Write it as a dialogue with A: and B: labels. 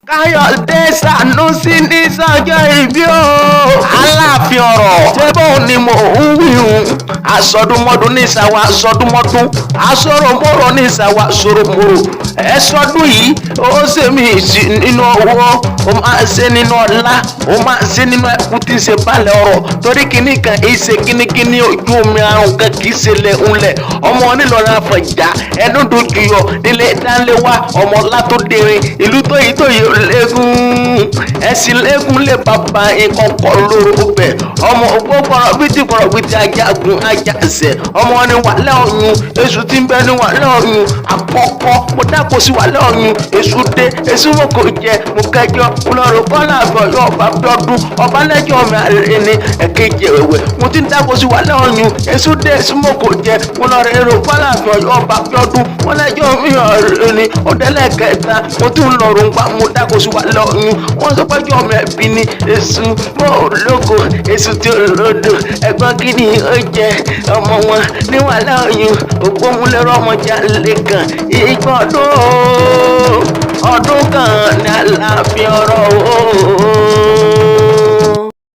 A: Káyọ̀dé Sànúsí ní sọ́jọ́ ìbí o. Aláàfin ọ̀rọ̀ ṣébò ni mò ń wíhun. Aṣọdúnmọ́dún ní ìsàwọ̀ aṣọdúnmọ́dún. Aṣọ́rọ̀mọ́rọ̀ ní ìsàwọ̀ aṣọ́rọ̀mọ́rọ̀. Ẹ̀ṣọ́dún yìí ó ṣe mí sí nínú ọwọ́. Ó máa ṣe nínú ọlá. Ó máa ṣe nínú ẹkú tí ń ṣe balẹ̀ ọ̀rọ̀. Torí kíní kan ìṣe kíníkíní ojú omi àrùn kan kì í ṣe lẹ́hùnlẹ̀. Ọmọ onílọ́ra Àfọ̀njá ẹnu dojú yọ nílé ìdánléwá ọmọ látòdèrè ìlú tóyìí lẹ́gùn ẹ̀sìn lẹ́gùn lè bàbá ìkọ̀kọ̀ lóru bẹ̀ ọmọ ògbó kọ̀rọ̀bìtì ajagun ajásẹ̀ ọmọ ni wàlẹ́ ọ̀yun èṣù tí ń bẹ ní wàlẹ́ ọ̀yun àkọ́kọ́ mo dákò sí wàlẹ́ ọ̀yun èṣù dé èṣù mo kò jẹ mo kẹjọ mo lọ rò kọ́ láàbọ̀ yọ ọba bíọ́dún ọba lẹ́jọ́ mi àrẹ ni ẹ̀kejì ẹ̀wẹ̀ mo ti ń dákò sí wàlẹ́ ọ̀yun èṣù dé èṣù mo kò jẹ mo lọ rò kọ́ láàbọ̀ yọ ọba bíọ́dún mo lẹ́jọ́ mi àrẹ ni ọ̀dẹ́lẹ̀ kẹta mo tún lọ rò ń pa mo dákò sí wàlẹ́ ọ̀yun wọ́n sọ pé jọ́ mi ẹ̀bí ni èṣù mọ́ ológo èṣù tí olódò ẹ̀gbọ́n kí ni ó jẹ ọmọ wọn ní wàlẹ́ ọ̀yun ògbómúlẹ́rọ̀ ọmọjà lẹ́kàn ìgbọ́dún ọdún kan ní Aláàfin ọ̀rọ̀ o.